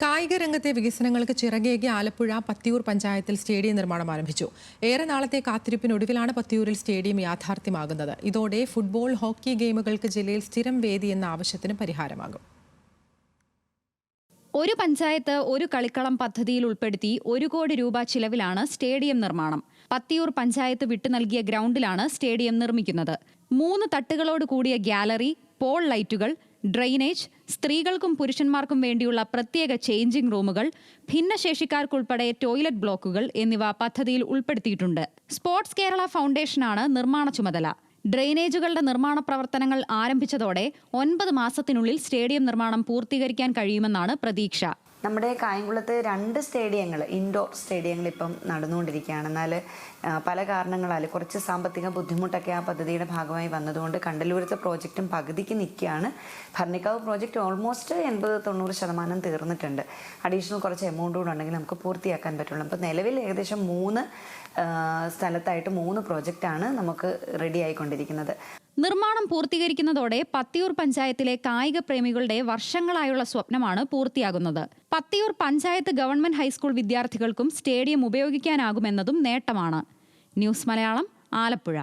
കായിക രംഗത്തെ വികസനങ്ങൾക്ക് ചിറകേകി ആലപ്പുഴ പത്തിയൂർ പഞ്ചായത്തിൽ സ്റ്റേഡിയം നിർമ്മാണം ആരംഭിച്ചു. ഏറെ നാളത്തെ കാത്തിരിപ്പിനൊടുവിലാണ് പത്തിയൂരിൽ സ്റ്റേഡിയം യാഥാർത്ഥ്യമാകുന്നത്. ഇതോടെ ഫുട്ബോൾ, ഹോക്കി ഗെയിമുകൾക്ക് ജില്ലയിൽ സ്ഥിരം വേദി എന്ന ആവശ്യത്തിന് പരിഹാരമാകും. ഒരു പഞ്ചായത്ത് ഒരു കളിക്കളം പദ്ധതിയിൽ ഉൾപ്പെടുത്തി 1 കോടി രൂപ ചിലവിലാണ് സ്റ്റേഡിയം നിർമ്മാണം. പത്തിയൂർ പഞ്ചായത്ത് വിട്ടു നൽകിയ ഗ്രൗണ്ടിലാണ് സ്റ്റേഡിയം നിർമ്മിക്കുന്നത്. 3 തട്ടുകളോട് കൂടിയ ഗ്യാലറി, പോൾ ലൈറ്റുകൾ, ഡ്രെയിനേജ്, സ്ത്രീകൾക്കും പുരുഷന്മാർക്കും വേണ്ടിയുള്ള പ്രത്യേക ചേഞ്ചിംഗ് റൂമുകൾ, ഭിന്നശേഷിക്കാർക്കുൾപ്പെടെ ടോയ്ലറ്റ് ബ്ലോക്കുകൾ എന്നിവ പദ്ധതിയിൽ ഉൾപ്പെടുത്തിയിട്ടുണ്ട്. സ്പോർട്സ് കേരള ഫൗണ്ടേഷനാണ് നിർമ്മാണ ചുമതല. ഡ്രെയിനേജുകളുടെ നിർമ്മാണ പ്രവർത്തനങ്ങൾ ആരംഭിച്ചതോടെ 9 മാസത്തിനുള്ളിൽ സ്റ്റേഡിയം നിർമ്മാണം പൂർത്തീകരിക്കാൻ കഴിയുമെന്നാണ് പ്രതീക്ഷ. നമ്മുടെ കായംകുളത്ത് 2 സ്റ്റേഡിയങ്ങൾ, ഇൻഡോർ സ്റ്റേഡിയങ്ങൾ ഇപ്പം നടന്നുകൊണ്ടിരിക്കുകയാണ്. എന്നാൽ പല കാരണങ്ങളാൽ കുറച്ച് സാമ്പത്തിക ബുദ്ധിമുട്ടൊക്കെ ആ പദ്ധതിയുടെ ഭാഗമായി വന്നതുകൊണ്ട് കണ്ടല്ലൂരത്തെ പ്രോജക്റ്റും പകുതിക്ക് നിൽക്കുകയാണ്. ഭരണിക്കാവ് പ്രോജക്റ്റ് ഓൾമോസ്റ്റ് 80-90% തീർന്നിട്ടുണ്ട്. അഡീഷണൽ കുറച്ച് എമൗണ്ട് കൂടെ ഉണ്ടെങ്കിൽ നമുക്ക് പൂർത്തിയാക്കാൻ പറ്റുള്ളൂ. അപ്പോൾ നിലവിൽ ഏകദേശം 3 സ്ഥലത്തായിട്ട് 3 പ്രോജക്റ്റാണ് നമുക്ക് റെഡി ആയിക്കൊണ്ടിരിക്കുന്നത്. നിർമ്മാണം പൂർത്തീകരിക്കുന്നതോടെ പത്തിയൂർ പഞ്ചായത്തിലെ കായിക പ്രേമികളുടെ വർഷങ്ങളായുള്ള സ്വപ്നമാണ് പൂർത്തിയാകുന്നത്. പത്തിയൂർ പഞ്ചായത്ത് ഗവൺമെന്റ് ഹൈസ്കൂൾ വിദ്യാർത്ഥികൾക്കും സ്റ്റേഡിയം ഉപയോഗിക്കാനാകുമെന്നതും നേട്ടമാണ്. ന്യൂസ് മലയാളം, ആലപ്പുഴ.